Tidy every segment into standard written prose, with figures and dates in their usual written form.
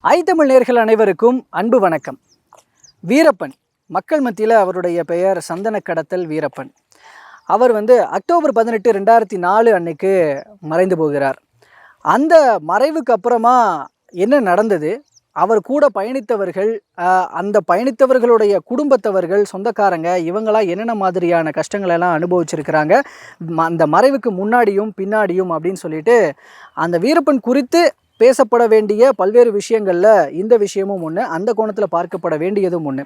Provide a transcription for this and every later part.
ஐத்தமிழ் நேயர்கள் அனைவருக்கும் அன்பு வணக்கம். வீரப்பன் மக்கள் மத்தியில் அவருடைய பெயர் சந்தன கடத்தல் வீரப்பன். அவர் அக்டோபர் 18, 2004 அன்னைக்கு மறைந்து போகிறார். அந்த மறைவுக்கு அப்புறமா என்ன நடந்தது, அவர் கூட பயணித்தவர்கள், அந்த பயணித்தவர்களுடைய குடும்பத்தவர்கள், சொந்தக்காரங்க இவங்களாம் என்னென்ன மாதிரியான கஷ்டங்களெல்லாம் அனுபவிச்சிருக்கிறாங்க அந்த மறைவுக்கு முன்னாடியும் பின்னாடியும் அப்படின்னு சொல்லிட்டு அந்த வீரப்பன் குறித்து பேசப்பட வேண்டிய பல்வேறு விஷயங்களில் இந்த விஷயமும் ஒன்று, அந்த கோணத்தில் பார்க்கப்பட வேண்டியதும் ஒன்று.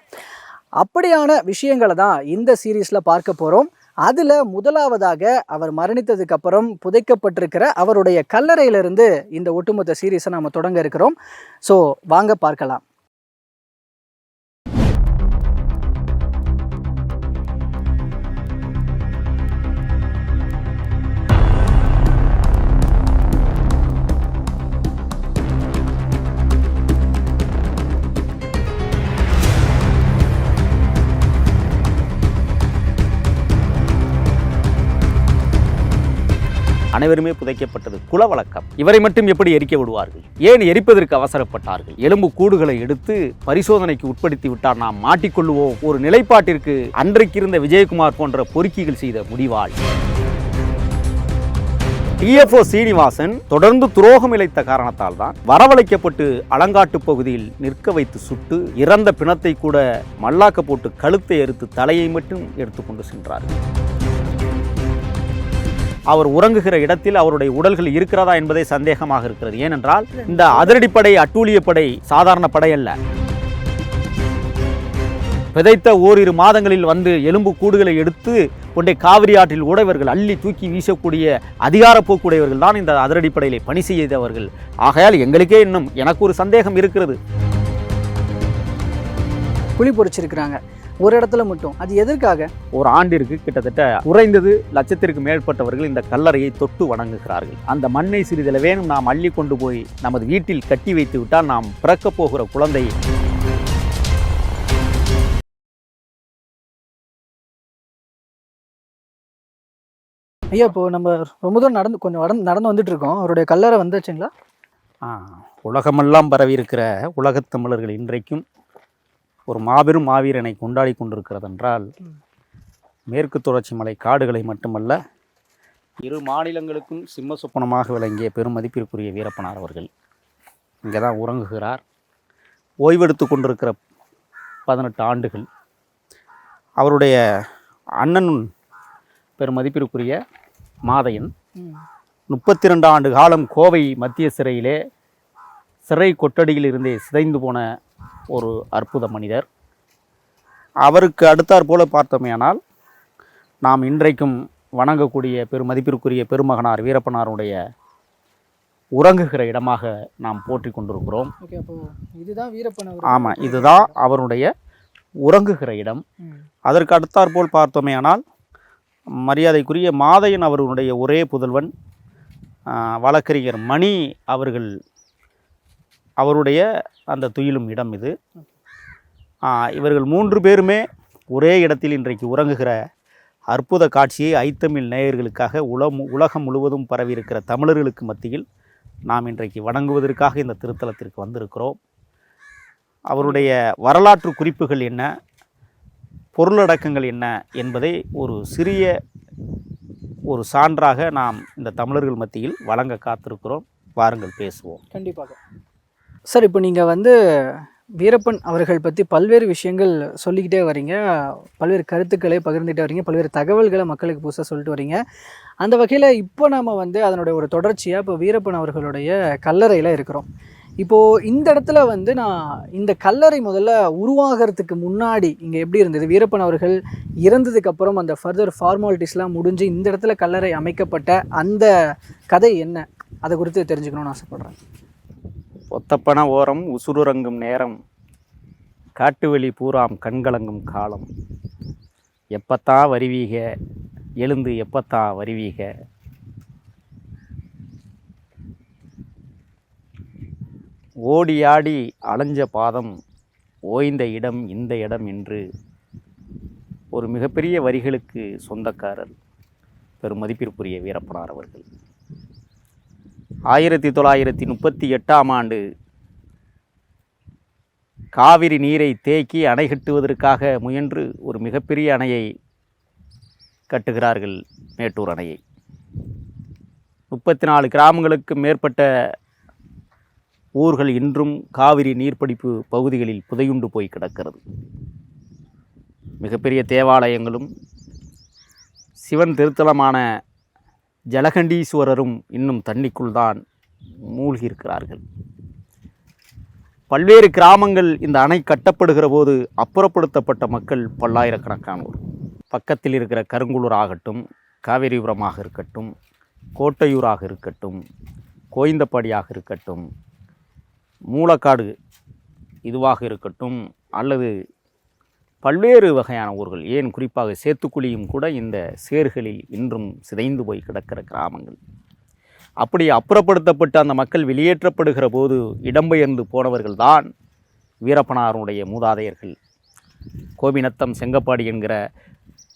அப்படியான விஷயங்களை தான் இந்த சீரீஸில் பார்க்க போகிறோம். அதில் முதலாவதாக அவர் மரணித்ததுக்கு அப்புறம் புதைக்கப்பட்டிருக்கிற அவருடைய கல்லறையிலிருந்து இந்த ஒட்டுமொத்த சீரீஸை நாம் தொடங்க இருக்கிறோம். ஸோ வாங்க பார்க்கலாம். அனைவருமே புதைக்கப்பட்டது குல வழக்கம். இவரை மட்டும் எப்படி எரிக்க விடுவார்கள்? ஏன் எரிப்பதற்கு அவசரப்பட்டார்கள்? எலும்பு கூடுகளை எடுத்து பரிசோதனைக்கு உட்படுத்தி விட்டால் நாம் மாட்டிக்கொள்ளுவோம் ஒரு நிலைப்பாட்டிற்கு அன்றைக்கு இருந்த விஜயகுமார் போன்ற பொறுக்கிகள் செய்த முடிவாள். டிஎஃப்ஓ சீனிவாசன் தொடர்ந்து துரோகம் இழைத்த காரணத்தால் தான் வரவழைக்கப்பட்டு அலங்காட்டு பகுதியில் நிற்க வைத்து சுட்டு இறந்த பிணத்தை கூட மல்லாக்க போட்டு கழுத்தை அறுத்து தலையை மட்டும் எடுத்துக்கொண்டு சென்றார்கள். அவர் உறங்குகிற இடத்தில் அவருடைய உடல்கள் இருக்கிறதா என்பதே சந்தேகமாக இருக்கிறது. ஏனென்றால் இந்த அதிரடிப்படை அட்டூழியப்படை சாதாரண படை அல்ல. விதைத்த ஓரிரு மாதங்களில் எலும்பு கூடுகளை எடுத்து கொண்டே காவிரி ஆற்றில் உடையவர்கள் அள்ளி தூக்கி வீசக்கூடிய அதிகார போக்குடையவர்கள் தான் இந்த அதிரடிப்படையிலே பணி செய்தவர்கள். ஆகையால் எங்களுக்கே இன்னும் எனக்கு ஒரு சந்தேகம் இருக்கிறது. குழி பொறிச்சிருக்கிறாங்க ஒரு இடத்துல மட்டும், அது எதற்காக? ஒரு ஆண்டிற்கு கிட்டத்தட்ட குறைந்தது லட்சத்திற்கு மேற்பட்டவர்கள் இந்த கல்லறையை தொட்டு வணங்குகிறார்கள். அந்த மண்ணை சிறிதளவேனும் நாம் அள்ளி கொண்டு போய் நமது வீட்டில் கட்டி வைத்து விட்டால் நாம் பிறக்கப் போகிற குழந்தை ஐயா, இப்போ நம்ம ரொம்ப தூரம் கொஞ்சம் நடந்து வந்துட்டு இருக்கோம். அவருடைய கல்லறை வந்துச்சுங்களா? உலகமெல்லாம் பரவி இருக்கிற உலகத் தமிழர்கள் இன்றைக்கும் ஒரு மாபெரும் மாவீரனை கொண்டாடி கொண்டிருக்கிறது என்றால் மேற்கு தொடர்ச்சி மலை காடுகளை மட்டுமல்ல, இரு மாநிலங்களுக்கும் சிம்ம சொப்பனமாக விளங்கிய பெருமதிப்பிற்குரிய வீரப்பனார் அவர்கள் இங்கே தான் உறங்குகிறார். ஓய்வெடுத்து கொண்டிருக்கிற 18 ஆண்டுகள் அவருடைய அண்ணன் பெருமதிப்பிற்குரிய மாதையன் 32 ஆண்டு காலம் கோவை மத்திய சிறையிலே சிறை கொட்டடியில் இருந்தே சிதைந்து போன ஒரு அற்புத மனிதர். அவருக்கு அடுத்தாற் போல பார்த்தோமேயானால் நாம் இன்றைக்கும் வணங்கக்கூடிய பெருமதிப்பிற்குரிய பெருமகனார் வீரப்பனாருடைய உறங்குகிற இடமாக நாம் போற்றி கொண்டிருக்கிறோம். ஆமாம், இதுதான் அவருடைய உறங்குகிற இடம். அதற்கு அடுத்தாற் போல் பார்த்தோமேயானால் மரியாதைக்குரிய மாதையன் அவர்களுடைய ஒரே புதல்வன் வழக்கறிஞர் மணி அவர்கள் அவருடைய அந்த துயிலும் இடம் இது. இவர்கள் 3 பேருமே ஒரே இடத்தில் இன்றைக்கு உறங்குகிற அற்புத காட்சியை ஐத்தமிழ் நேயர்களுக்காக உலகம் முழுவதும் பரவி இருக்கிற தமிழர்களுக்கு மத்தியில் நாம் இன்றைக்கு வணங்குவதற்காக இந்த திருத்தலத்திற்கு வந்திருக்கிறோம். அவருடைய வரலாற்று குறிப்புகள் என்ன, பொருளடக்கங்கள் என்ன என்பதை ஒரு சிறிய ஒரு சான்றாக நாம் இந்த தமிழர்கள் மத்தியில் வழங்க காத்திருக்கிறோம். வாருங்கள் பேசுவோம். கண்டிப்பாக சார். இப்போ நீங்கள் வீரப்பன் அவர்கள் பற்றி பல்வேறு விஷயங்கள் சொல்லிக்கிட்டே வரீங்க, பல்வேறு கருத்துக்களை பகிர்ந்துகிட்டே வரீங்க, பல்வேறு தகவல்களை மக்களுக்கு புதுசாக சொல்லிட்டு வரீங்க. அந்த வகையில் இப்போ நாம் அதனுடைய ஒரு தொடர்ச்சியாக இப்போ வீரப்பன் அவர்களுடைய கல்லறையில் இருக்கிறோம். இப்போது இந்த இடத்துல நான் இந்த கல்லறை முதல்ல உருவாகிறதுக்கு முன்னாடி இங்கே எப்படி இருந்தது, வீரப்பன் அவர்கள் இறந்ததுக்கப்புறம் அந்த ஃபர்தர் ஃபார்மாலிட்டிஸ்லாம் முடிஞ்சு இந்த இடத்துல கல்லறை அமைக்கப்பட்ட அந்த கதை என்ன, அதை குறித்து தெரிஞ்சுக்கணும்னு ஆசைப்பட்றேன். ஒத்தப்பன ஓரம் உசுருறங்கும் நேரம், காட்டுவெளி பூராம் கண்கலங்கும் காலம், எப்பத்தா வருவீக எழுந்து எப்பத்தா வருவீக, ஓடியாடி அலைஞ்ச பாதம் ஓய்ந்த இடம் இந்த இடம் என்று ஒரு மிகப்பெரிய வரிகளுக்கு சொந்தக்காரர் பெருமதிப்பிற்குரிய வீரப்பனார் அவர்கள். 1938 ஆண்டு காவிரி நீரை தேக்கி அணை கட்டுவதற்காக முயன்று ஒரு மிகப்பெரிய அணையை கட்டுகிறார்கள், மேட்டூர் அணையை. 34 கிராமங்களுக்கு மேற்பட்ட ஊர்கள் இன்றும் காவிரி நீர்பிடிப்பு பகுதிகளில் புதையுண்டு போய் கிடக்கிறது. மிகப்பெரிய தேவாலயங்களும் சிவன் திருத்தலமான ஜலகண்டீஸ்வரரும் இன்னும் தண்ணிக்குள் தான் மூழ்கியிருக்கிறார்கள். பல்வேறு கிராமங்கள் இந்த அணை கட்டப்படுகிற போது அப்புறப்படுத்தப்பட்ட மக்கள் பல்லாயிரக்கணக்கானோர். பக்கத்தில் இருக்கிற கருங்குளூர் ஆகட்டும், காவேரிபுரமாக இருக்கட்டும், கோட்டையூராக இருக்கட்டும், கோயந்தப்பாடியாக இருக்கட்டும், மூலக்காடு இதுவாக இருக்கட்டும், அல்லது பல்வேறு வகையான ஊர்கள், ஏன் குறிப்பாக சேத்துக்குழியும் கூட இந்த சேறுகளில் இன்றும் சிதைந்து போய் கிடக்கிற கிராமங்கள். அப்படி அப்புறப்படுத்தப்பட்ட அந்த மக்கள் வெளியேற்றப்படுகிற போது இடம்பெயர்ந்து போனவர்கள்தான் வீரப்பனாருடைய மூதாதையர்கள். கோபிநத்தம் செங்கப்பாடி என்கிற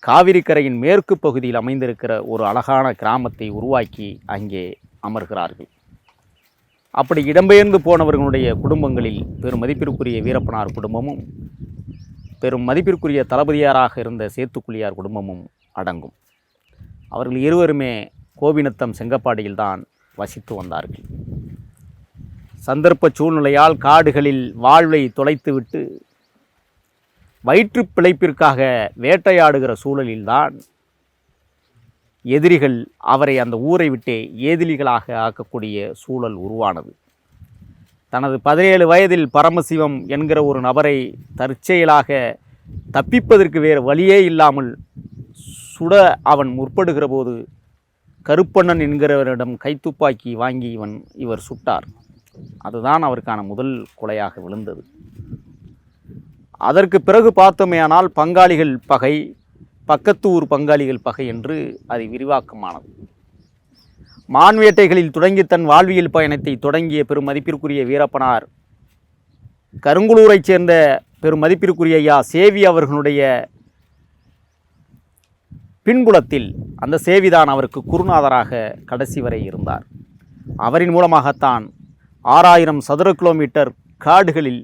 காவிரிக்கரையின் மேற்கு பகுதியில் அமைந்திருக்கிற ஒரு அழகான கிராமத்தை உருவாக்கி அங்கே அமர்கிறார்கள். அப்படி இடம்பெயர்ந்து போனவர்களுடைய குடும்பங்களில் பெரும் மதிப்பிற்குரிய வீரப்பனார் குடும்பமும் பெரும் மதிப்பிற்குரிய தளபதியாராக இருந்த சேத்துக்குழியார் குடும்பமும் அடங்கும். அவர்கள் இருவருமே கோபிநத்தம் செங்கப்பாடியில்தான் வசித்து வந்தார்கள். சந்தர்ப்ப சூழ்நிலையால் காடுகளில் வாழ்வை தொலைத்துவிட்டு வயிற்று பிழைப்பிற்காக வேட்டையாடுகிற சூழலில்தான் எதிரிகள் அவரை அந்த ஊரை விட்டே ஏதிலிகளாக ஆக்கக்கூடிய சூழல் உருவானது. தனது 17 வயதில் பரமசிவம் என்கிற ஒரு நபரை தற்செயலாக தப்பிப்பதற்கு வேறு வழியே இல்லாமல் சுட அவன் முற்படுகிற போது கருப்பண்ணன் என்கிறவரிடம் கைத்துப்பாக்கி வாங்கி இவர் சுட்டார். அதுதான் அவருக்கான முதல் கொலையாக விழுந்தது. அதற்கு பிறகு பார்த்தோமேயானால் பங்காளிகள் பகை, பக்கத்து ஊர் பங்காளிகள் பகை என்று அது விரிவாக்கமானது. மான்வேட்டைகளில் தொடங்கி தன் வாழ்வியல் பயணத்தை தொடங்கிய பெரும் மதிப்பிற்குரிய வீரப்பனார் கருங்குளூரைச் சேர்ந்த பெரும் மதிப்பிற்குரிய ஐயா சேவி அவர்களுடைய பின்புலத்தில் அந்த சேவிதான் அவருக்கு குருநாதராக கடைசி வரை இருந்தார். அவரின் மூலமாகத்தான் 6000 சதுர கிலோமீட்டர் காடுகளில்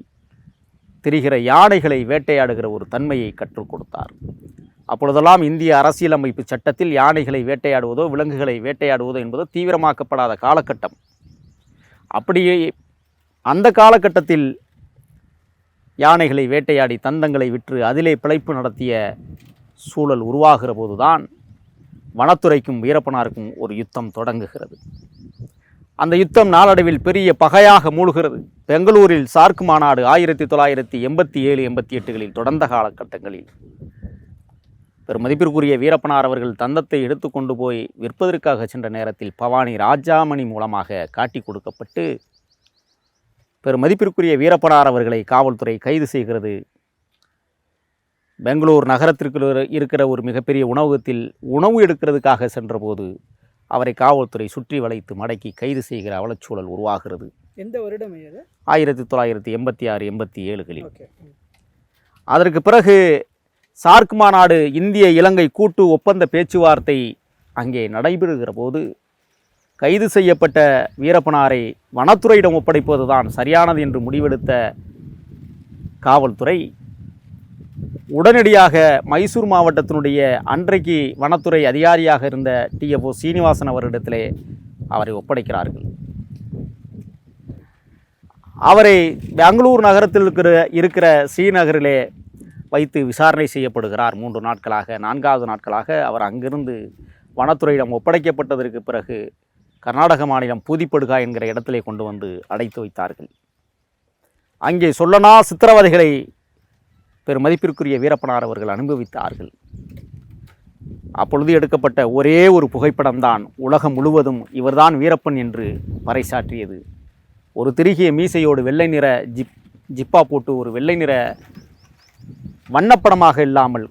திரிகிற யானைகளை வேட்டையாடுகிற ஒரு தன்மையை கற்றுக் கொடுத்தார். அப்பொழுதெல்லாம் இந்திய அரசியலமைப்பு சட்டத்தில் யானைகளை வேட்டையாடுவதோ விலங்குகளை வேட்டையாடுவதோ என்பதோ தீவிரமாக்கப்படாத காலகட்டம். அப்படியே அந்த காலகட்டத்தில் யானைகளை வேட்டையாடி தந்தங்களை விற்று அதிலே பிழைப்பு நடத்திய சூழல் உருவாகிற போதுதான் வனத்துறைக்கும் வீரப்பனாருக்கும் ஒரு யுத்தம் தொடங்குகிறது. அந்த யுத்தம் நாளடைவில் பெரிய பகையாக மூழ்கிறது. பெங்களூரில் சார்க் மாநாடு 1987-88களில் தொடர்ந்த காலகட்டங்களில் பெரும் மதிப்பிற்குரிய வீரப்பனார் அவர்கள் தந்தத்தை எடுத்துக்கொண்டு போய் விற்பதற்காக சென்ற நேரத்தில் பவானி ராஜாமணி மூலமாக காட்டி கொடுக்கப்பட்டு பெரும் மதிப்பிற்குரிய வீரப்பனார் அவர்களை காவல்துறை கைது செய்கிறது. பெங்களூர் நகரத்திற்கு இருக்கிற ஒரு மிகப்பெரிய உணவகத்தில் உணவு எடுக்கிறதுக்காக சென்றபோது அவரை காவல்துறை சுற்றி வளைத்து மடக்கி கைது செய்கிற அவலச்சூழல் உருவாகிறது. எந்த வருடம்? 1986-87களில். அதற்கு பிறகு சார்க் மாநாடு இந்திய இலங்கை கூட்டு ஒப்பந்த பேச்சுவார்த்தை அங்கே நடைபெறுகிற போது கைது செய்யப்பட்ட வீரப்பனாரை வனத்துறையிடம் ஒப்படைப்பதுதான் சரியானது என்று முடிவெடுத்த காவல்துறை உடனடியாக மைசூர் மாவட்டத்தினுடைய அன்றைக்கு வனத்துறை அதிகாரியாக இருந்த TFO சீனிவாசன் அவரிடத்திலே அவரை ஒப்படைக்கிறார்கள். அவரை பெங்களூர் நகரத்தில் இருக்கிற ஸ்ரீநகரிலே வைத்து விசாரணை செய்யப்படுகிறார். 3 நாட்களாக. 4வது நாட்களாக அவர் அங்கிருந்து வனத்துறையிடம் ஒப்படைக்கப்பட்டதற்கு பிறகு கர்நாடக மாநிலம் பூதிப்படுகா என்கிற இடத்திலே கொண்டு வந்து அடைத்து வைத்தார்கள். அங்கே சொல்லனா சித்திரவதைகளை பெரும் மதிப்பிற்குரிய வீரப்பனார் அவர்கள் அனுபவித்தார்கள். அப்பொழுது எடுக்கப்பட்ட ஒரே ஒரு புகைப்படம்தான் உலகம் முழுவதும் இவர்தான் வீரப்பன் என்று பறைசாற்றியது. ஒரு திருகிய மீசையோடு வெள்ளை நிற ஜிப்பா போட்டு ஒரு வெள்ளை நிற வண்ணப்படமாக இல்லாமல்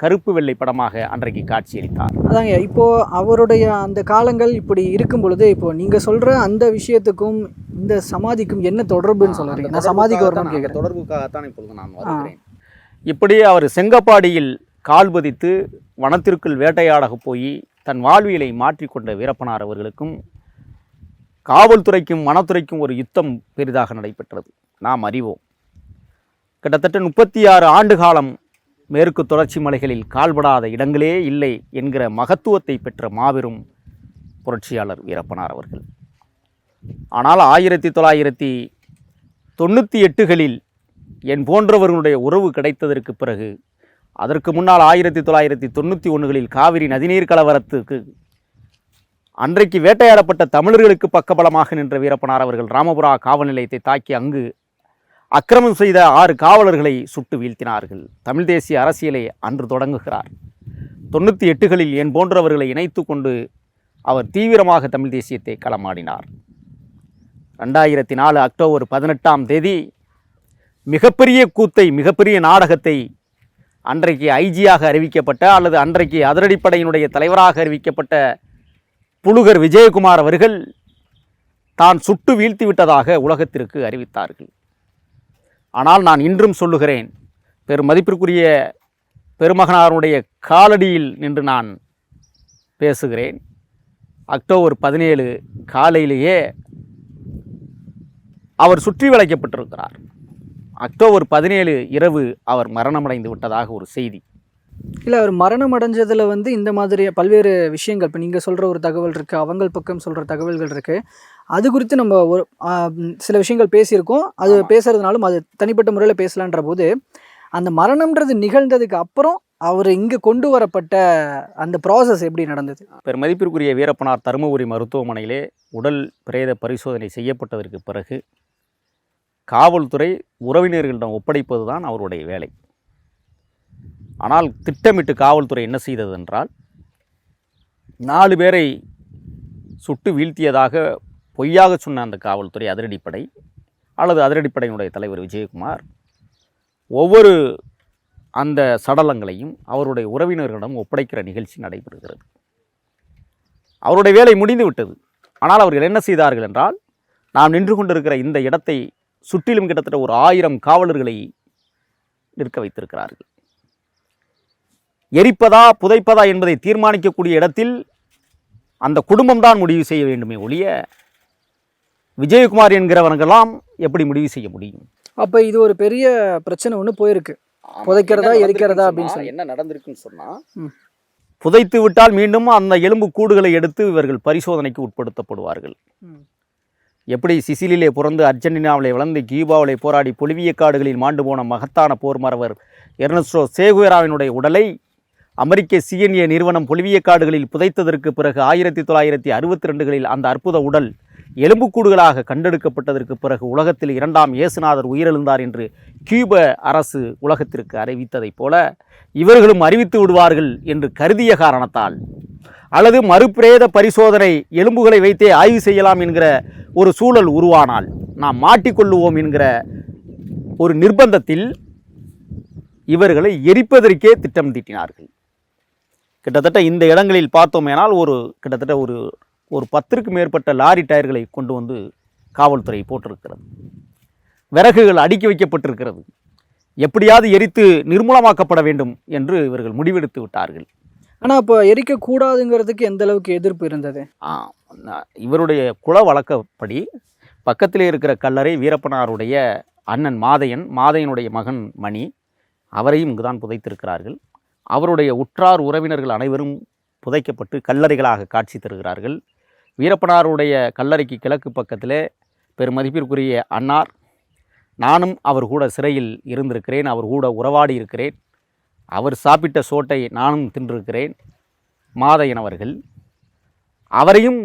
கருப்பு வெள்ளை படமாக அன்றைக்கு காட்சியளித்தார். அதாங்க, இப்போது அவருடைய அந்த காலங்கள் இப்படி இருக்கும் பொழுது இப்போது நீங்கள் சொல்கிற அந்த விஷயத்துக்கும் இந்த சமாதிக்கும் என்ன தொடர்புன்னு சொல்கிறீங்க? நான் சமாதிக்கு வரணும்னு கேட்குறேன். தொடர்புக்காகத்தான் இப்பொழுது நான் வருகிறேன். இப்படி அவர் செங்கப்பாடியில் கால் பதித்து வனத்திற்குள் வேட்டையாட போய் தன் வாழ்வியலை மாற்றிக்கொண்ட வீரப்பனார் அவர்களுக்கும் காவல்துறைக்கும் வனத்துறைக்கும் ஒரு யுத்தம் பெரிதாக நடைபெற்றது. நாம் அறிவோம். கிட்டத்தட்ட 36 ஆண்டு காலம் மேற்கு தொடர்ச்சி மலைகளில் கால்படாத இடங்களே இல்லை என்கிற மகத்துவத்தை பெற்ற மாபெரும் புரட்சியாளர் வீரப்பனார் அவர்கள். ஆனால் 1998களில் என் போன்றவர்களுடைய உறவு கிடைத்ததற்கு பிறகு, அதற்கு முன்னால் 1991களில் காவிரி நதிநீர் கலவரத்துக்கு அன்றைக்கு வேட்டையாடப்பட்ட தமிழர்களுக்கு பக்கபலமாக நின்ற வீரப்பனார் அவர்கள் ராமபுரா காவல் நிலையத்தை தாக்கி அங்கு அக்கிரமம் செய்த 6 காவலர்களை சுட்டு வீழ்த்தினார்கள். தமிழ் தேசிய அரசியலை அன்று தொடங்குகிறார். 98களில் என் போன்றவர்களை இணைத்து கொண்டு அவர் தீவிரமாக தமிழ் தேசியத்தை களமாடினார். 2004 அக்டோபர் 18ஆம் தேதி மிகப்பெரிய கூத்தை, மிகப்பெரிய நாடகத்தை அன்றைக்கு ஐஜியாக அறிவிக்கப்பட்ட அல்லது அன்றைக்கு அதிரடிப்படையினுடைய தலைவராக அறிவிக்கப்பட்ட புலுகர் விஜயகுமார் அவர்கள் தான் சுட்டு வீழ்த்தி விட்டதாக உலகத்திற்கு அறிவித்தார்கள். ஆனால் நான் இன்றும் சொல்லுகிறேன், மதிப்பிற்குரிய பெருமகனாருடைய காலடியில் நின்று நான் பேசுகிறேன். அக்டோபர் 17 காலையிலேயே அவர் சுற்றி வளைக்கப்பட்டிருக்கிறார். அக்டோபர் 17 இரவு அவர் மரணமடைந்து விட்டதாக ஒரு செய்தி. இல்லை, அவர் மரணம் அடைஞ்சதில் இந்த மாதிரி பல்வேறு விஷயங்கள், இப்போ நீங்கள் சொல்கிற ஒரு தகவல் இருக்குது, அவங்க பக்கம் சொல்கிற தகவல்கள் இருக்குது. அது குறித்து நம்ம ஒரு சில விஷயங்கள் பேசியிருக்கோம். அது பேசுகிறதுனாலும் அது தனிப்பட்ட முறையில் பேசலான்ற போது, அந்த மரணம்ன்றது நிகழ்ந்ததுக்கு அப்புறம் அவர் இங்கே கொண்டு வரப்பட்ட அந்த ப்ராசஸ் எப்படி நடந்தது? மதிப்பிற்குரிய வீரப்பனார் தருமபுரி மருத்துவமனையிலே உடல் பிரேத பரிசோதனை செய்யப்பட்டதற்கு பிறகு காவல்துறை உறவினர்களிடம் ஒப்படைப்பது தான் அவருடைய வேலை. ஆனால் திட்டமிட்டு காவல்துறை என்ன செய்தது என்றால், 4 பேரை சுட்டு வீழ்த்தியதாக பொய்யாக சொன்ன அந்த காவல்துறை அதிரடிப்படை அல்லது அதிரடிப்படையினுடைய தலைவர் விஜயகுமார் ஒவ்வொரு அந்த சடலங்களையும் அவருடைய உறவினர்களிடம் ஒப்படைக்கிற நிகழ்ச்சி நடைபெறுகிறது. அவருடைய வேலை முடிந்து விட்டது. ஆனால் அவர்கள் என்ன செய்தார்கள் என்றால், நாம் நின்று கொண்டிருக்கிற இந்த இடத்தை சுற்றிலும் கிட்டத்தட்ட ஒரு 1000 காவலர்களை நிற்க வைத்திருக்கிறார்கள். எரிப்பதா புதைப்பதா என்பதை தீர்மானிக்கக்கூடிய இடத்தில் அந்த குடும்பம்தான் முடிவு செய்ய வேண்டுமே ஒழிய விஜயகுமார் என்கிறவர்களெல்லாம் எப்படி முடிவு செய்ய முடியும்? அப்போ இது ஒரு பெரிய பிரச்சனை ஒன்று போயிருக்கு. புதைக்கிறதா எரிக்கிறதா அப்படின்னு சொல்லி என்ன நடந்திருக்குன்னு சொன்னால், புதைத்து விட்டால் மீண்டும் அந்த எலும்பு கூடுகளை எடுத்து இவர்கள் பரிசோதனைக்கு உட்படுத்தப்படுவார்கள். எப்படி சிசிலியிலே பிறந்து அர்ஜென்டினாவிலே வளர்ந்து கியூபாவிலே போராடி பொலிவிய காடுகளில் மாண்டு போன மகத்தான போர் மறவர் எர்னஸ்டோ சேகுவேராவினுடைய உடலை அமெரிக்க சிஎன்ஏ நிறுவனம் பொலிவிய காடுகளில் புதைத்ததற்கு பிறகு 1962களில் அந்த அற்புத உடல் எலும்புக்கூடுகளாக கண்டெடுக்கப்பட்டதற்கு பிறகு உலகத்தில் 2ஆம் இயேசுநாதர் உயிரெழுந்தார் என்று கியூப அரசு உலகத்திற்கு அறிவித்ததைப் போல இவர்களும் அறிவித்து விடுவார்கள் என்று கருதிய காரணத்தால், அல்லது மறுபிரேத பரிசோதனை எலும்புகளை வைத்தே ஆய்வு செய்யலாம் என்கிற ஒரு சூழல் உருவானால் நாம் மாட்டிக்கொள்ளுவோம் என்கிற ஒரு நிர்பந்தத்தில் இவர்களை எரிப்பதற்கே திட்டம் தீட்டினார்கள். கிட்டத்தட்ட இந்த இடங்களில் பார்த்தோமேனால் கிட்டத்தட்ட ஒரு 10க்கு மேற்பட்ட லாரி டயர்களை கொண்டு வந்து காவல்துறை போட்டிருக்கிறது. விறகுகள் அடுக்கி வைக்கப்பட்டிருக்கிறது. எப்படியாவது எரித்து நிர்மூலமாக்கப்பட வேண்டும் என்று இவர்கள் முடிவெடுத்து விட்டார்கள். ஆனால் அப்போ எரிக்கக்கூடாதுங்கிறதுக்கு எந்த அளவுக்கு எதிர்ப்பு இருந்தது? இவருடைய குல வழக்கப்படி பக்கத்திலே இருக்கிற கல்லறை வீரப்பனாருடைய அண்ணன் மாதையனுடைய மகன் மணி, அவரையும் இங்குதான் புதைத்திருக்கிறார்கள். அவருடைய உற்றார் உறவினர்கள் அனைவரும் புதைக்கப்பட்டு கல்லறைகளாக காட்சி தருகிறார்கள். வீரப்பனாருடைய கல்லறைக்கு கிழக்கு பக்கத்திலே பெருமதிப்பிற்குரிய அன்னார், நானும் அவர் கூட சிறையில் இருந்திருக்கிறேன், அவர் கூட உறவாடி இருக்கிறேன், அவர் சாப்பிட்ட சோட்டை நானும் தின்றிருக்கிறேன். மாதையன் அவர்கள், அவரையும்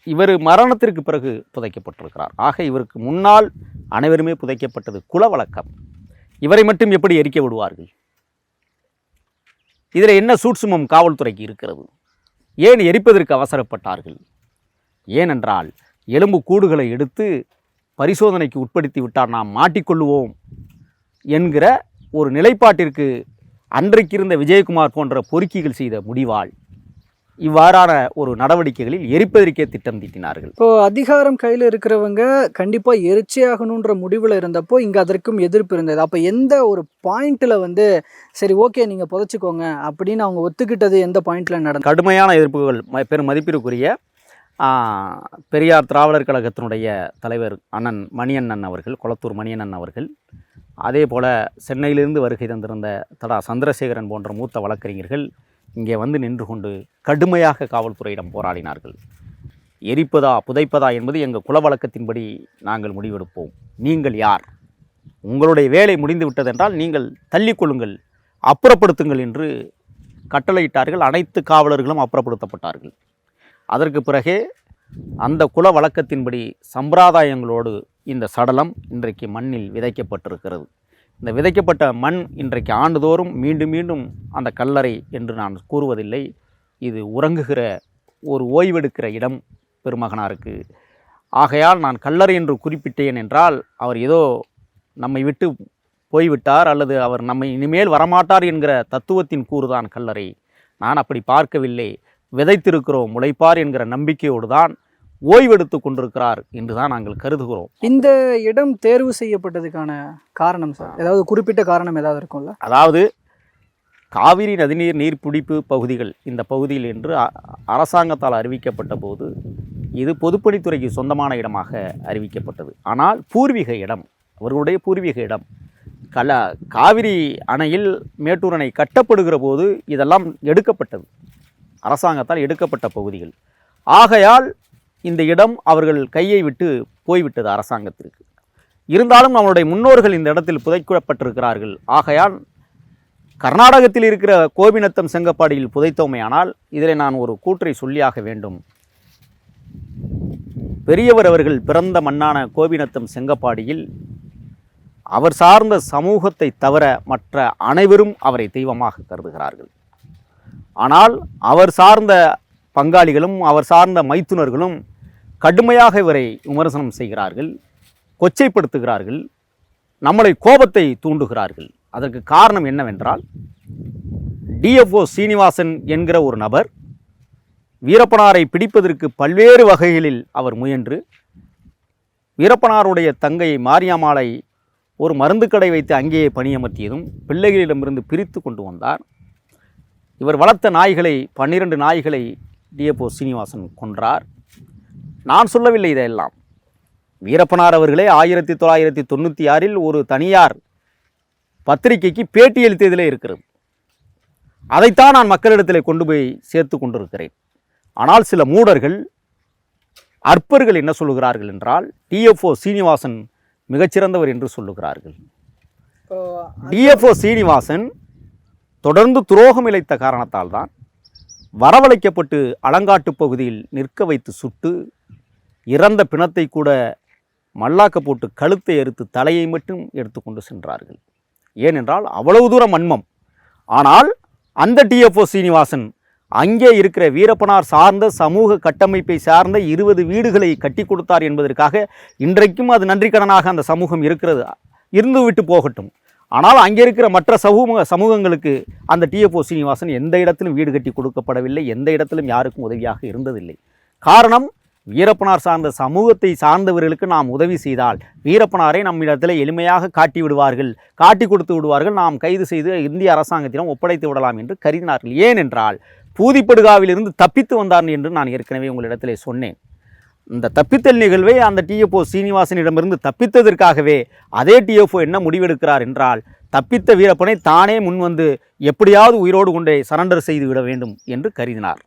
இவர் மரணத்திற்கு பிறகு புதைக்கப்பட்டிருக்கிறார். ஆக இவருக்கு முன்னால் அனைவருமே புதைக்கப்பட்டது குல வழக்கம். இவரை மட்டும் எப்படி எரிக்க விடுவார்கள்? இதில் என்ன சூட்சுமம் காவல்துறைக்கு இருக்கிறது? ஏன் எரிப்பதற்கு அவசரப்பட்டார்கள்? ஏனென்றால் எலும்பு கூடுகளை எடுத்து பரிசோதனைக்கு உட்படுத்தி விட்டால் நாம் மாட்டிக்கொள்ளுவோம் என்கிற ஒரு நிலைப்பாட்டிற்கு அன்றைக்கு இருந்த விஜயகுமார் போன்ற பொறுக்கிகள் செய்த முடிவால் இவ்வாறான ஒரு நடவடிக்கைகளில் எரிப்பதற்கே திட்டம் தீட்டினார்கள். இப்போது அதிகாரம் கையில் இருக்கிறவங்க கண்டிப்பாக எரிச்சே ஆகணுன்ற முடிவில் இருந்தப்போ இங்கே அதற்கும் எதிர்ப்பு இருந்தது. அப்போ எந்த ஒரு பாயிண்டில் சரி ஓகே நீங்கள் புதைச்சிக்கோங்க அப்படின்னு அவங்க ஒத்துக்கிட்டது எந்த பாயிண்டில் நடந்தது? கடுமையான எதிர்ப்புகள். பெரும் மதிப்பிற்குரிய பெரியார் திராவிடர் கழகத்தினுடைய தலைவர் அண்ணன் மணியண்ணன் அவர்கள், கொளத்தூர் மணியண்ணன் அவர்கள் அதே போல் சென்னையிலிருந்து வருகை தந்திருந்த தடா சந்திரசேகரன் போன்ற மூத்த வழக்கறிஞர்கள் இங்கே வந்து நின்று கொண்டு கடுமையாக காவல்துறையிடம் போராடினார்கள். எரிப்பதா புதைப்பதா என்பது எங்கள் குல வழக்கத்தின்படி நாங்கள் முடிவெடுப்போம். நீங்கள் யார்? உங்களுடைய வேலை முடிந்து விட்டதென்றால் நீங்கள் தள்ளிக்கொள்ளுங்கள், அப்புறப்படுத்துங்கள் என்று கட்டளையிட்டார்கள். அனைத்து காவலர்களும் அப்புறப்படுத்தப்பட்டார்கள். அதற்கு பிறகே அந்த குல வழக்கத்தின்படி சம்பிரதாயங்களோடு இந்த சடலம் இன்றைக்கு மண்ணில் விதைக்கப்பட்டிருக்கிறது. இந்த விதைக்கப்பட்ட மண் இன்றைக்கு ஆண்டுதோறும் மீண்டும் மீண்டும் அந்த கல்லறை என்று நான் கூறுவதில்லை. இது உறங்குகிற ஒரு ஓய்வெடுக்கிற இடம் பெருமகனாருக்கு. ஆகையால் நான் கல்லறை என்று குறிப்பிட்டேன் என்றால் அவர் ஏதோ நம்மை விட்டு போய்விட்டார் அல்லது அவர் நம்மை இனிமேல் வரமாட்டார் என்கிற தத்துவத்தின் கூறுதான் கல்லறை. நான் அப்படி பார்க்கவில்லை. விதைத்திருக்கிறோம், முளைப்பார் என்கிற நம்பிக்கையோடு தான் ஓய்வெடுத்து கொண்டிருக்கிறார் என்று தான் நாங்கள் கருதுகிறோம். இந்த இடம் தேர்வு செய்யப்பட்டதுக்கான காரணம் சார், ஏதாவது குறிப்பிட்ட காரணம் ஏதாவது இருக்கும்ல? அதாவது காவிரி நதிநீர் நீர்பிடிப்பு பகுதிகள் இந்த பகுதியில் என்று அரசாங்கத்தால் அறிவிக்கப்பட்ட போது இது பொதுப்பணித்துறைக்கு சொந்தமான இடமாக அறிவிக்கப்பட்டது. ஆனால் பூர்வீக இடம், அவர்களுடைய பூர்வீக இடம். காவிரி அணையில் மேட்டூர் அணை கட்டப்படுகிற போது இதெல்லாம் எடுக்கப்பட்டது, அரசாங்கத்தால் எடுக்கப்பட்ட பகுதிகள். ஆகையால் இந்த இடம் அவர்கள் கையை விட்டு போய்விட்டது அரசாங்கத்திற்கு. இருந்தாலும் அவருடைய முன்னோர்கள் இந்த இடத்தில் புதைக்கப்பட்டிருக்கிறார்கள். ஆகையால் கர்நாடகத்தில் இருக்கிற கோபிநத்தம் செங்கப்பாடியில் புதைத்தோமையானால் இதில் நான் ஒரு கூற்றை சொல்லியாக வேண்டும். பெரியவர் அவர்கள் பிறந்த மண்ணான கோபிநத்தம் செங்கப்பாடியில் அவர் சார்ந்த சமூகத்தை தவிர மற்ற அனைவரும் அவரை தெய்வமாக கருதுகிறார்கள். ஆனால் அவர் சார்ந்த பங்காளிகளும் அவர் சார்ந்த மைத்துனர்களும் கடுமையாக இவரை விமர்சனம் செய்கிறார்கள், கொச்சைப்படுத்துகிறார்கள், நம்மளை கோபத்தை தூண்டுகிறார்கள். அதற்கு காரணம் என்னவென்றால் டிஎஃப்ஓ சீனிவாசன் என்கிற ஒரு நபர் வீரப்பனாரை பிடிப்பதற்கு பல்வேறு வகைகளில் அவர் முயன்று வீரப்பனாருடைய தங்கை மாரியாமாளை ஒரு மருந்து கடை வைத்து அங்கேயே பணியமர்த்தியதும் பிள்ளைகளிடமிருந்து பிரித்து கொண்டு வந்தார். இவர் வளர்த்த நாய்களை 12 நாய்களை டிஎஃப்ஓ சீனிவாசன் கொன்றார். நான் சொல்லவில்லை இதையெல்லாம். வீரப்பனார் அவர்களே 1996 ஒரு தனியார் பத்திரிகைக்கு பேட்டியளித்ததிலே இருக்கிறது. அதைத்தான் நான் மக்களிடத்தில் கொண்டு போய் சேர்த்து கொண்டிருக்கிறேன். ஆனால் சில மூடர்கள் அற்பர்கள் என்ன சொல்லுகிறார்கள் என்றால் டிஎஃப்ஓ சீனிவாசன் மிகச்சிறந்தவர் என்று சொல்லுகிறார்கள். டிஎஃப்ஓ சீனிவாசன் தொடர்ந்து துரோகம் இழைத்த காரணத்தால் தான் வரவழைக்கப்பட்டு அலங்காட்டு பகுதியில் நிற்க வைத்து சுட்டு இறந்த பிணத்தை கூட மல்லாக்க போட்டு கழுத்தை அறுத்து தலையை மட்டும் எடுத்துக்கொண்டு சென்றார்கள். ஏனென்றால் அவ்வளவு தூரம் வன்மம். ஆனால் அந்த டிஎஃப்ஓ சீனிவாசன் அங்கே இருக்கிற வீரப்பனார் சார்ந்த சமூக கட்டமைப்பை சார்ந்த 20 வீடுகளை கட்டி கொடுத்தார் என்பதற்காக இன்றைக்கும் அது நன்றிக்கடனாக அந்த சமூகம் இருக்கிறது, இருந்து விட்டு போகட்டும். ஆனால் அங்கே இருக்கிற மற்ற சமூகங்களுக்கு அந்த டிஎஃப்ஓ சீனிவாசன் எந்த இடத்திலும் வீடு கட்டி கொடுக்கப்படவில்லை, எந்த இடத்திலும் யாருக்கும் உதவியாக இருந்ததில்லை. காரணம், வீரப்பனார் சார்ந்த சமூகத்தை சார்ந்தவர்களுக்கு நாம் உதவி செய்தால் வீரப்பனாரை நம்மிடத்தில் எளிமையாக காட்டி விடுவார்கள், காட்டி கொடுத்து விடுவார்கள், நாம் கைது செய்து இந்திய அரசாங்கத்திடம் ஒப்படைத்து விடலாம் என்று கருதினார்கள். ஏனென்றால் பூதிப்படுகாவிலிருந்து தப்பித்து வந்தார் என்று நான் ஏற்கனவே உங்களிடத்திலே சொன்னேன். இந்த தப்பித்தல் நிகழ்வை அந்த டிஎஃப்ஓ சீனிவாசனிடமிருந்து தப்பித்ததற்காகவே அதே டிஎஃப்ஓ என்ன முடிவெடுக்கிறார் என்றால் தப்பித்த வீரப்பனை தானே முன்வந்து எப்படியாவது உயிரோடு கொண்டே சரண்டர் செய்து விட வேண்டும் என்று கருதினார்.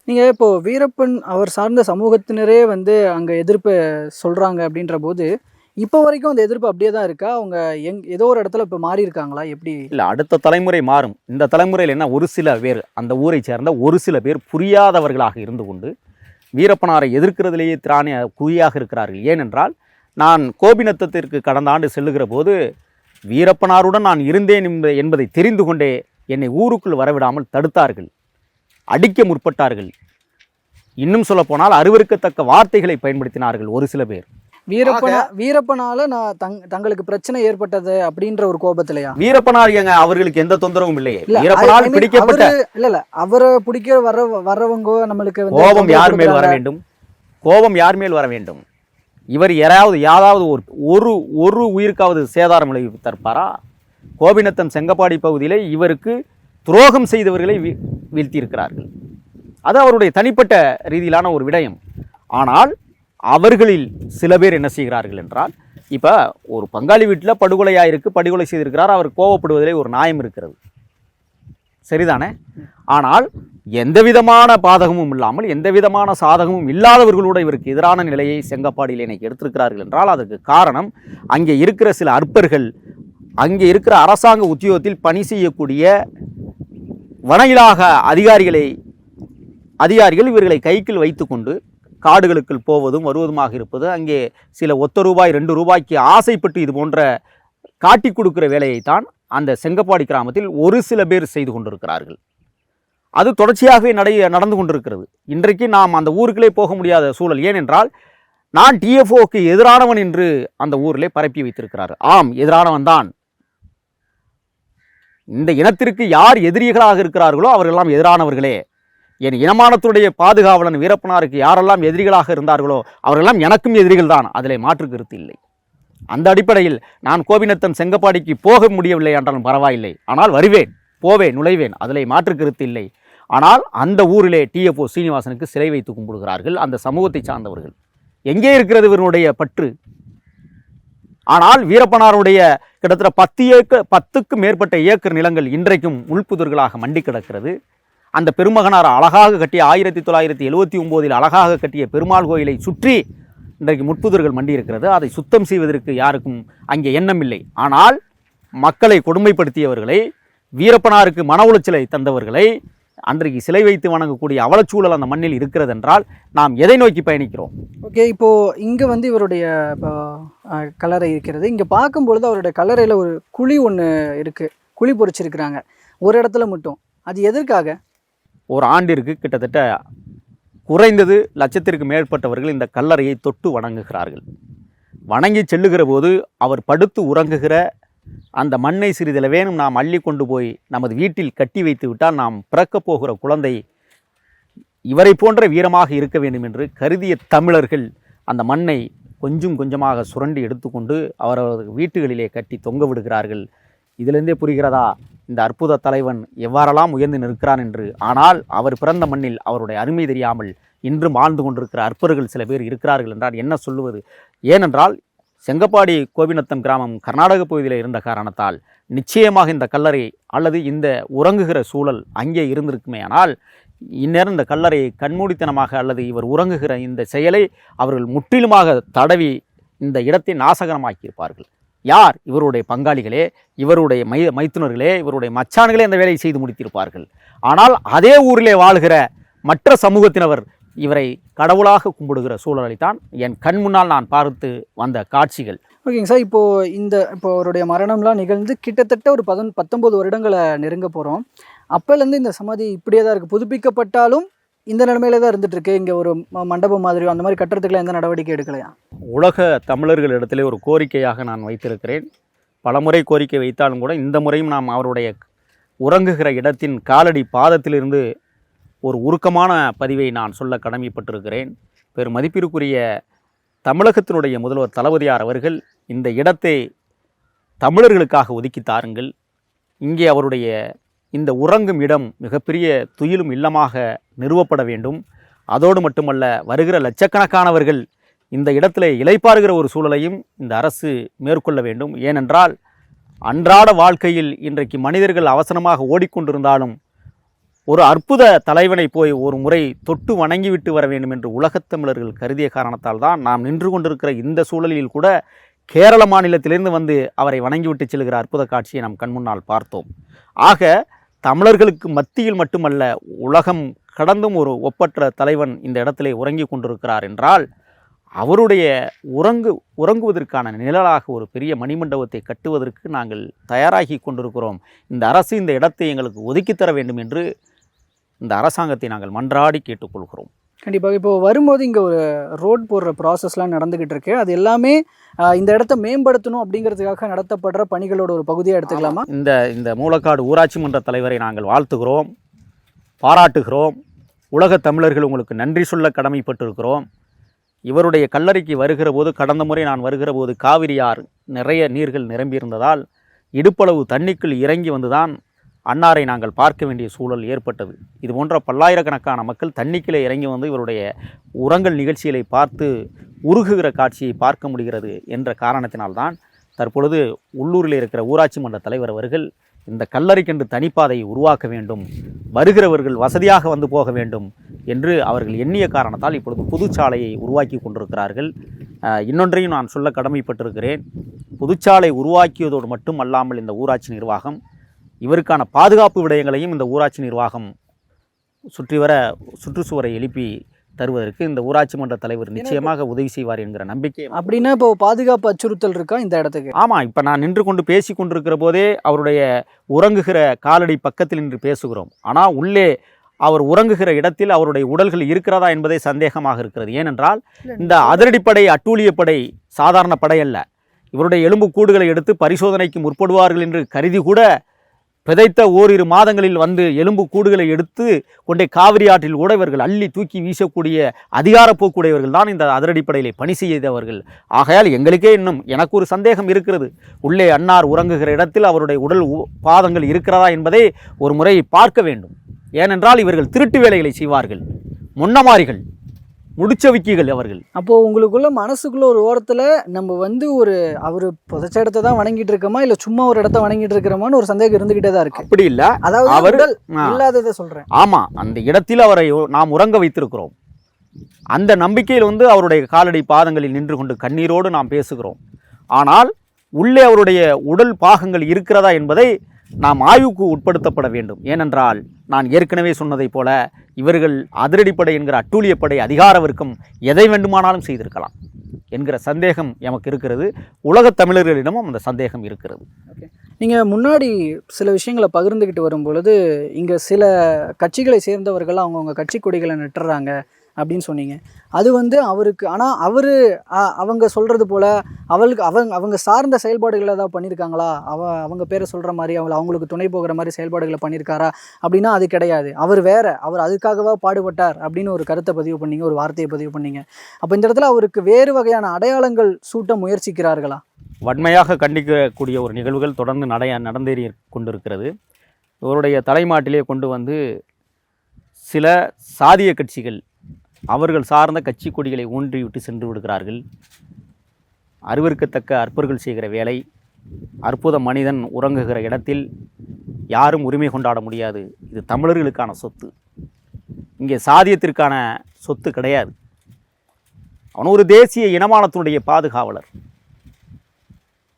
நீங்கள் இப்போது வீரப்பன் அவர் சார்ந்த சமூகத்தினரே வந்து அங்கே எதிர்ப்பு சொல்கிறாங்க அப்படின்ற போது இப்போ வரைக்கும் அந்த எதிர்ப்பு அப்படியே தான் இருக்கா? அவங்க ஏதோ ஒரு இடத்துல இப்போ மாறி இருக்காங்களா? எப்படி? இல்லை, அடுத்த தலைமுறை மாறும். இந்த தலைமுறையில் என்ன, ஒரு சில பேர் அந்த ஊரை சேர்ந்த ஒரு சில பேர் புரியாதவர்களாக இருந்து கொண்டு வீரப்பனாரை எதிர்க்கிறதிலேயே திராணி குறியாக இருக்கிறார்கள். ஏனென்றால் நான் கோபிநத்தத்திற்கு கடந்த ஆண்டு செல்லுகிற போது வீரப்பனாருடன் நான் இருந்தேன் என்பதை தெரிந்து கொண்டே என்னை ஊருக்குள் வரவிடாமல் தடுத்தார்கள், அடிக்க முற்பட்டார்கள். இன்னும் சொல்லப்போனால் அருவருக்கத்தக்க வார்த்தைகளை பயன்படுத்தினார்கள் ஒரு சில பேர். வீரப்பனால நான் தங்களுக்கு பிரச்சனை ஏற்பட்டது அப்படின்ற ஒரு கோபத்திலையா? வீரப்பனார் அவர்களுக்கு எந்த தொந்தரவும் இல்லையே. வீரப்பனார் பிடிக்கப்பட்ட இல்ல அவரை பிடிக்க வர்றவங்க நம்மளுக்கு கோபம் யார் மேல் வர வேண்டும்? கோபம் யார் மேல் வர வேண்டும்? இவர் யாராவது ஒரு உயிருக்காவது சேதாரம் விளைவித்திருப்பாரா? கோபிநத்தம் செங்கப்பாடி பகுதியிலே இவருக்கு துரோகம் செய்தவர்களை வீழ்த்தியிருக்கிறார்கள். அது அவருடைய தனிப்பட்ட ரீதியிலான ஒரு விடயம். ஆனால் அவர்களில் சில பேர் என்ன செய்கிறார்கள் என்றால் இப்போ ஒரு பங்காளி வீட்டில் படுகொலை செய்திருக்கிறார், அவர் கோவப்படுவதிலே ஒரு நியாயம் இருக்கிறது, சரிதானே? ஆனால் எந்த விதமான பாதகமும் இல்லாமல் எந்த விதமான சாதகமும் இல்லாதவர்களோட இவருக்கு எதிரான நிலையை செங்கப்பாடியில் இன்னைக்கு எடுத்திருக்கிறார்கள் என்றால் அதற்கு காரணம் அங்கே இருக்கிற சில அற்பர்கள், அங்கே இருக்கிற அரசாங்க உத்தியோகத்தில் பணி செய்யக்கூடிய வனயிலாக அதிகாரிகள் இவர்களை கைக்குள் வைத்துக்கொண்டு காடுகளுக்குள் போவதும் வருவதுமாக இருப்பது, அங்கே சில ₹1 ₹2 ஆசைப்பட்டு இது போன்ற காட்டி கொடுக்கிற வேலையைத்தான் அந்த செங்கப்பாடி கிராமத்தில் ஒரு சில பேர் செய்து கொண்டிருக்கிறார்கள். அது தொடர்ச்சியாகவே நடந்து கொண்டிருக்கிறது. இன்றைக்கு நாம் அந்த ஊருக்குள்ளே போக முடியாத சூழல். ஏனென்றால் நான் டிஎஃப்ஓக்கு எதிரானவன் என்று அந்த ஊரிலே பரப்பி வைத்திருக்கிறார். ஆம், எதிரானவன் தான். இந்த இனத்திற்கு யார் எதிரிகளாக இருக்கிறார்களோ அவர்களெல்லாம் எதிரானவர்களே. என் இனமானத்துடைய பாதுகாவலன் வீரப்பனாருக்கு யாரெல்லாம் எதிரிகளாக இருந்தார்களோ அவர்களெல்லாம் எனக்கும் எதிரிகள் தான். அதிலே மாற்று கருத்து இல்லை. அந்த அடிப்படையில் நான் கோபிநத்தம் செங்கப்பாடிக்கு போக முடியவில்லை என்றாலும் பரவாயில்லை, ஆனால் வருவேன், போவேன், நுழைவேன், அதிலே மாற்று கருத்து இல்லை. ஆனால் அந்த ஊரிலே டிஎஃப்ஓ சீனிவாசனுக்கு சிலை வைத்து கும்பிடுகிறார்கள் அந்த சமூகத்தை சார்ந்தவர்கள். எங்கே இருக்கிறது இவருடைய பற்று? ஆனால் வீரப்பனாருடைய கிட்டத்தட்ட 10க்கும் மேற்பட்ட ஏக்கர் நிலங்கள் இன்றைக்கும் உள்புதர்களாக மண்டி கிடக்கிறது. அந்த பெருமகனார் அழகாக கட்டிய 1979 அழகாக கட்டிய பெருமாள் கோயிலை சுற்றி இன்றைக்கு முட்புதர்கள் மண்டி இருக்கிறது. அதை சுத்தம் செய்வதற்கு யாருக்கும் அங்கே எண்ணம் இல்லை. ஆனால் மக்களை கொடுமைப்படுத்தியவர்களை, வீரப்பனாருக்கு மன உளைச்சலை தந்தவர்களை அன்றைக்கு சிலை வைத்து வணங்கக்கூடிய அவலச்சூழல் அந்த மண்ணில் இருக்கிறது என்றால் நாம் எதை நோக்கி பயணிக்கிறோம்? ஓகே, இப்போது இங்கே வந்து இவருடைய கல்லறை இருக்கிறது. இங்கே பார்க்கும்பொழுது அவருடைய கல்லறையில் ஒரு குழி ஒன்று இருக்குது, குழி பொறிச்சிருக்கிறாங்க ஒரு இடத்துல மட்டும். அது எதற்காக? ஒரு ஆண்டிற்கு கிட்டத்தட்ட குறைந்தது 1,00,000க்கு மேற்பட்டவர்கள் இந்த கல்லறையை தொட்டு வணங்குகிறார்கள். வணங்கி செல்லுகிற போது அவர் படுத்து உறங்குகிற அந்த மண்ணை சிறிதளவேனும் நாம் அள்ளி கொண்டு போய் நமது வீட்டில் கட்டி வைத்து விட்டால் நாம் பிறக்கப் போகிற குழந்தை இவரை போன்ற வீரமாக இருக்க வேண்டும் என்று கருதிய தமிழர்கள் அந்த மண்ணை கொஞ்சம் கொஞ்சமாக சுரண்டி எடுத்துக்கொண்டு அவரது வீட்டுகளிலே கட்டி தொங்க விடுகிறார்கள். இதிலிருந்தே புரிகிறதா இந்த அற்புத தலைவன் எவ்வாறெல்லாம் உயர்ந்து நிற்கிறான் என்று. ஆனால் அவர் பிறந்த மண்ணில் அவருடைய அருமை தெரியாமல் இன்றும் வாழ்ந்து கொண்டிருக்கிற அற்பர்கள் சில பேர் இருக்கிறார்கள் என்றால் என்ன சொல்லுவது? ஏனென்றால் செங்கப்பாடி கோபிநத்தம் கிராமம் கர்நாடக பகுதியில் இருந்த காரணத்தால் நிச்சயமாக இந்த கல்லறை அல்லது இந்த உறங்குகிற சூழல் அங்கே இருந்திருக்குமே. ஆனால் இந்நேரம் இந்த கல்லறையை கண்மூடித்தனமாக அல்லது இவர் உறங்குகிற இந்த செயலை அவர்கள் முற்றிலுமாக தடவி இந்த இடத்தை நாசகரமாக்கியிருப்பார்கள். யார்? இவருடைய பங்காளிகளே, இவருடைய மைத்துனர்களே, இவருடைய மச்சான்களே இந்த வேலையை செய்து முடித்திருப்பார்கள். ஆனால் அதே ஊரிலே வாழ்கிற மற்ற சமூகத்தினவர் இவரை கடவுளாக கும்பிடுகிற சூழலைத்தான் என் கண் முன்னால் நான் பார்த்து வந்த காட்சிகள். ஓகேங்க சார், இப்போ அவருடைய மரணம்லாம் நிகழ்ந்து கிட்டத்தட்ட ஒரு 19 வருடங்களை நெருங்க போகிறோம். அப்போலேருந்து இந்த சமாதி இப்படியே தான் இருக்குது. புதுப்பிக்கப்பட்டாலும் இந்த நிலைமையில தான் இருந்துகிட்ருக்கு. இங்கே ஒரு மண்டபம் மாதிரியோ அந்த மாதிரி கட்டுறதுக்குலாம் எந்த நடவடிக்கை எடுக்கலையா? உலக தமிழர்களிடத்திலே ஒரு கோரிக்கையாக நான் வைத்திருக்கிறேன். பலமுறை கோரிக்கை வைத்தாலும் கூட இந்த முறையும் நாம் அவருடைய உறங்குகிற இடத்தின் காலடி பாதத்திலிருந்து ஒரு உருக்கமான பதிவை நான் சொல்ல கடமைப்பட்டிருக்கிறேன். பெரும் மதிப்பிற்குரிய தமிழகத்தினுடைய முதல்வர் தளபதியார் அவர்கள் இந்த இடத்தை தமிழர்களுக்காக ஒதுக்கி தாருங்கள். இங்கே அவருடைய இந்த உறங்கும் இடம் மிகப்பெரிய துயிலும் இல்லமாக நிறுவப்பட வேண்டும். அதோடு மட்டுமல்ல, வருகிற லட்சக்கணக்கானவர்கள் இந்த இடத்துல இளைப்பாறுகிற ஒரு சூழலையும் இந்த அரசு மேற்கொள்ள வேண்டும். ஏனென்றால் அன்றாட வாழ்க்கையில் இன்றைக்கு மனிதர்கள் அவசரமாக ஓடிக்கொண்டிருந்தாலும் ஒரு அற்புத தலைவனை போய் ஒரு முறை தொட்டு வணங்கிவிட்டு வர வேண்டும் என்று உலகத் தமிழர்கள் கருதிய காரணத்தால் தான் நாம் நின்று கொண்டிருக்கிற இந்த சூழலில் கூட கேரள மாநிலத்திலிருந்து வந்து அவரை வணங்கிவிட்டு செல்கிற அற்புத காட்சியை நாம் கண்முன்னால் பார்த்தோம். ஆக தமிழர்களுக்கு மத்தியில் மட்டுமல்ல, உலகம் கடந்தும் ஒரு ஒப்பற்ற தலைவன் இந்த இடத்திலே உறங்கி கொண்டிருக்கிறார் என்றால் அவருடைய உறங்குவதற்கான நிழலாக ஒரு பெரிய மணிமண்டபத்தை கட்டுவதற்கு நாங்கள் தயாராகி கொண்டிருக்கிறோம். இந்த அரசு இந்த இடத்தை எங்களுக்கு ஒதுக்கித்தர வேண்டும் என்று இந்த அரசாங்கத்தை நாங்கள் மன்றாடி கேட்டுக்கொள்கிறோம். கண்டிப்பாக. இப்போ வரும்போது இங்கே ஒரு ரோட் போடுற ப்ராசஸ்லாம் நடந்துக்கிட்டு இருக்கு. அது எல்லாமே இந்த இடத்த மேம்படுத்தணும் அப்படிங்கிறதுக்காக நடத்தப்படுற பணிகளோட ஒரு பகுதியாக எடுத்துக்கலாமா? இந்த மூலக்காடு ஊராட்சி மன்ற தலைவரை நாங்கள் வாழ்த்துகிறோம், பாராட்டுகிறோம். உலக தமிழர்கள் உங்களுக்கு நன்றி சொல்ல கடமைப்பட்டிருக்கிறோம். இவருடைய கல்லறைக்கு வருகிற போது, கடந்த முறை நான் வருகிற போது காவிரியார் நிறைய நீர்கள் நிரம்பியிருந்ததால் இடுப்பளவு தண்ணிக்குள் இறங்கி வந்துதான் அன்னாரை நாங்கள் பார்க்க வேண்டிய சூழல் ஏற்பட்டது. இது போன்ற பல்லாயிரக்கணக்கான மக்கள் தண்ணிக்கிலே இறங்கி வந்து இவருடைய உரங்கல் நிகழ்ச்சிகளை பார்த்து உருகுகிற காட்சியை பார்க்க முடிகிறது என்ற காரணத்தினால்தான் தற்பொழுது உள்ளூரில் இருக்கிற ஊராட்சி மன்ற தலைவர் அவர்கள் இந்த கல்லறைக்கென்று தனிப்பாதையை உருவாக்க வேண்டும், வருகிறவர்கள் வசதியாக வந்து போக வேண்டும் என்று அவர்கள் எண்ணிய காரணத்தால் இப்பொழுது புதுச்சாலையை உருவாக்கி கொண்டிருக்கிறார்கள். இன்னொன்றையும் நான் சொல்ல கடமைப்பட்டிருக்கிறேன். புதுச்சாலை உருவாக்கியதோடு மட்டும் அல்லாமல் இந்த ஊராட்சி நிர்வாகம் இவருக்கான பாதுகாப்பு விடயங்களையும் இந்த ஊராட்சி நிர்வாகம் சுற்றுச்சுவரை எழுப்பி தருவதற்கு இந்த ஊராட்சி மன்ற தலைவர் நிச்சயமாக உதவி செய்வார் என்கிற நம்பிக்கை. அப்படின்னா இப்போ பாதுகாப்பு அச்சுறுத்தல் இருக்கா இந்த இடத்துக்கு? ஆமாம், இப்போ நான் நின்று கொண்டு பேசி கொண்டிருக்கிற போதே அவருடைய உறங்குகிற காலடி பக்கத்தில் நின்று பேசுகிறோம். ஆனால் உள்ளே அவர் உறங்குகிற இடத்தில் அவருடைய உடல்கள் இருக்கிறதா என்பதே சந்தேகமாக இருக்கிறது. ஏனென்றால் இந்த அதிரடிப்படை அட்டூழியப்படை சாதாரண படை அல்ல. இவருடைய எலும்பு கூடுகளை எடுத்து பரிசோதனைக்கு முற்படுவார்கள் என்று கருதி கூட பிதைத்த ஓரிரு மாதங்களில் வந்து எலும்பு கூடுகளை எடுத்து கொண்டே காவிரி ஆற்றில் கூட இவர்கள் அள்ளி தூக்கி வீசக்கூடிய அதிகாரப்போக்குடையவர்கள் தான் இந்த அதிரடிப்படையிலே பணி செய்தவர்கள். ஆகையால் எங்களுக்கே இன்னும் எனக்கு ஒரு சந்தேகம் இருக்கிறது. உள்ளே அன்னார் உறங்குகிற இடத்தில் அவருடைய உடல் பாதங்கள் இருக்கிறதா என்பதை ஒரு முறை பார்க்க வேண்டும். ஏனென்றால் இவர்கள் திருட்டு வேலைகளை செய்வார்கள், முன்னமாரிகள், முடிச்சவிக்கிகள் அவர்கள். அப்போது உங்களுக்குள்ள மனசுக்குள்ள ஒரு ஓரத்தில் நம்ம வந்து அவர் புதைச்ச இடத்த தான் வணங்கிட்டு இருக்கோமா இல்லை சும்மா ஒரு இடத்த வணங்கிட்டு இருக்கிறோமான்னு ஒரு சந்தேகம் இருந்துகிட்டே தான் இருக்கு. அப்படி இல்லை, அதாவது அவர் இல்லாததை சொல்கிறேன். ஆமாம், அந்த இடத்தில் அவரை நாம் உறங்க வைத்திருக்கிறோம். அந்த நம்பிக்கையில் வந்து அவருடைய காலடி பாதங்களில் நின்று கொண்டு கண்ணீரோடு நாம் பேசுகிறோம். ஆனால் உள்ளே அவருடைய உடல் பாகங்கள் இருக்கிறதா என்பதை நாம் ஆய்வுக்கு உட்படுத்தப்பட வேண்டும். ஏனென்றால் நான் ஏற்கனவே சொன்னதைப் போல இவர்கள் அதிரடிப்படை என்கிற அட்டூழியப்படை அதிகார வர்க்கம் எதை வேண்டுமானாலும் செய்திருக்கலாம் என்கிற சந்தேகம் எமக்கு இருக்கிறது. உலகத் தமிழர்களிடமும் அந்த சந்தேகம் இருக்கிறது. ஓகே, நீங்கள் முன்னாடி சில விஷயங்களை பகிர்ந்துக்கிட்டு வரும் பொழுது இங்கே சில கட்சிகளை சேர்ந்தவர்கள் அவங்கவுங்க கட்சி கொடிகளை நட்டுறாங்க அப்படின்னு சொன்னீங்க. அது வந்து அவருக்கு, ஆனால் அவங்க சொல்கிறது போல் அவங்க சார்ந்த செயல்பாடுகளை ஏதாவது பண்ணியிருக்காங்களா? அவங்க பேரை சொல்கிற மாதிரி அவங்களுக்கு துணை போகிற மாதிரி செயல்பாடுகளை பண்ணியிருக்காரா அப்படின்னா அது கிடையாது. அவர் அதுக்காகவா பாடுபட்டார் அப்படின்னு ஒரு கருத்தை பதிவு பண்ணீங்க, ஒரு வார்த்தையை பதிவு பண்ணீங்க. அப்போ இந்த இடத்துல அவருக்கு வேறு வகையான அடையாளங்கள் சூட்ட முயற்சிக்கிறார்களா? வன்மையாக கண்டிக்கக்கூடிய ஒரு நிகழ்வுகள் தொடர்ந்து நடந்தேறி கொண்டிருக்கிறது. இவருடைய தலைமாட்டிலே கொண்டு வந்து சில சாதிய கட்சிகள் அவர்கள் சார்ந்த கட்சி கொடிகளை ஊன்றிவிட்டு சென்று விடுகிறார்கள். அருவருக்கத்தக்க அற்பர்கள் செய்கிற வேலை. அற்புத மனிதன் உறங்குகிற இடத்தில் யாரும் உரிமை கொண்டாட முடியாது. இது தமிழர்களுக்கான சொத்து, இங்கே சாதியத்திற்கான சொத்து கிடையாது. அவன் ஒரு தேசிய இனமானத்தினுடைய பாதுகாவலர்.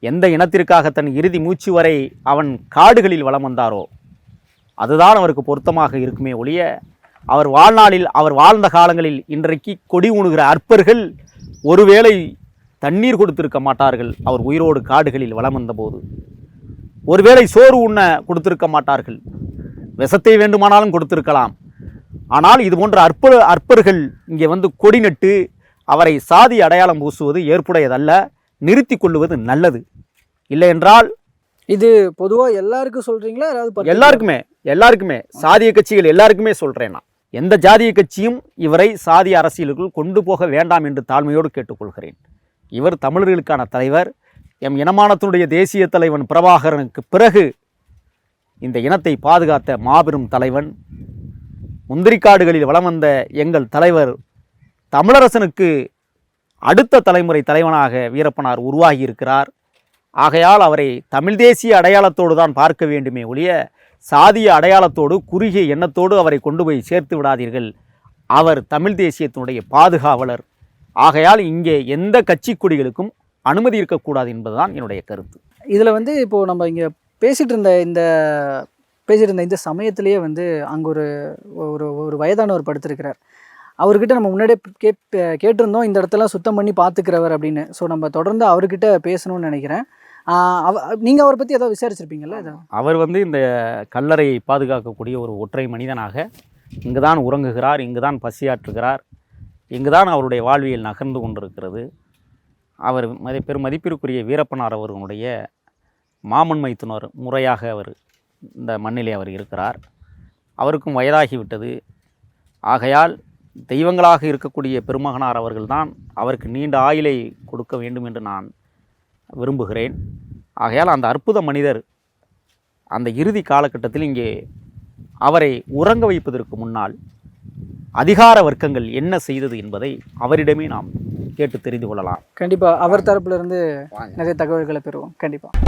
எந்த இனத்திற்காக தன் இறுதி மூச்சு வரை அவன் காடுகளில் வலம் வந்தாரோ அதுதான் அவருக்கு பொருத்தமாக இருக்குமே ஒழிய அவர் வாழ்நாளில் அவர் வாழ்ந்த காலங்களில் இன்றைக்கு கொடி ஊணுகிற அற்பர்கள் ஒருவேளை தண்ணீர் கொடுத்திருக்க மாட்டார்கள். அவர் உயிரோடு காடுகளில் வலம் வந்தபோது ஒருவேளை சோறு உண்ண கொடுத்திருக்க மாட்டார்கள், விஷத்தை வேண்டுமானாலும் கொடுத்திருக்கலாம். ஆனால் இது போன்ற அற்பர்கள் இங்கே வந்து கொடி நட்டு அவரை சாதி அடையாளம் பூசுவது ஏற்புடையதல்ல, நிறுத்தி கொள்ளுவது நல்லது. இல்லை என்றால் இது பொதுவாக எல்லாருக்கும் சொல்கிறீங்களா? எல்லாருக்குமே சாதிய கட்சிகள் எல்லாருக்குமே சொல்கிறேன். நான் எந்த ஜாதிய கட்சியும் இவரை சாதி அரசியலுக்குள் கொண்டு போக வேண்டாம் என்று தாழ்மையோடு கேட்டுக்கொள்கிறேன். இவர் தமிழர்களுக்கான தலைவர். எம் இனமானத்தினுடைய தேசிய தலைவன் பிரபாகரனுக்கு பிறகு இந்த இனத்தை பாதுகாத்த மாபெரும் தலைவன். முந்திரிக்காடுகளில் வலம் வந்த எங்கள் தலைவர் தமிழரசனுக்கு அடுத்த தலைமுறை தலைவனாக வீரப்பனார் உருவாகி இருக்கிறார். ஆகையால் அவரை தமிழ் தேசிய அடையாளத்தோடு தான் பார்க்க வேண்டுமே ஒழிய சாதிய அடையாளத்தோடு குறுகிய எண்ணத்தோடு அவரை கொண்டு போய் சேர்த்து விடாதீர்கள். அவர் தமிழ் தேசியத்தினுடைய பாதுகாவலர். ஆகையால் இங்கே எந்த கட்சி கொடிகளுக்கும் அனுமதி இருக்கக்கூடாது என்பதுதான் என்னுடைய கருத்து. இதில் வந்து இப்போது நம்ம இங்கே பேசிகிட்டு இருந்த இந்த சமயத்திலேயே வந்து அங்கே ஒரு வயதானவர் படுத்திருக்கிறார். அவர்கிட்ட நம்ம முன்னாடியே கேட்டிருந்தோம் இந்த இடத்தெல்லாம் சுத்தம் பண்ணி பார்த்துக்கிறவர் அப்படின்னு. ஸோ நம்ம தொடர்ந்து அவர்கிட்ட பேசணும்னு நினைக்கிறேன். நீங்கள் அவரை பற்றி ஏதாவது விசாரிச்சிருப்பீங்கள்ல? அவர் வந்து இந்த கல்லறையை பாதுகாக்கக்கூடிய ஒரு ஒற்றை மனிதனாக இங்கு தான் உறங்குகிறார், இங்கு தான் பசியாற்றுகிறார், இங்கு தான் அவருடைய வாழ்வியல் நகர்ந்து கொண்டிருக்கிறது. அவர் பெரும் மதிப்பிற்குரிய வீரப்பனார் அவர்களுடைய மாமன் மைத்துனர் முறையாக அவர் இந்த மண்ணிலே அவர் இருக்கிறார். அவருக்கும் வயதாகிவிட்டது. ஆகையால் தெய்வங்களாக இருக்கக்கூடிய பெருமகனார் அவர்கள்தான் அவருக்கு நீண்ட ஆயுளை கொடுக்க வேண்டும் என்று நான் விரும்புகிறேன். ஆகையால் அந்த அற்புத மனிதர் அந்த இறுதி காலகட்டத்தில் இங்கே அவரை உறங்க வைப்பதற்கு முன்னால் அதிகார வர்க்கங்கள் என்ன செய்தது என்பதை அவரிடமே நாம் கேட்டு தெரிந்து கொள்ளலாம். கண்டிப்பாக அவர் தரப்புல இருந்து நிறைய தகவல்களை பெறுவோம். கண்டிப்பாக.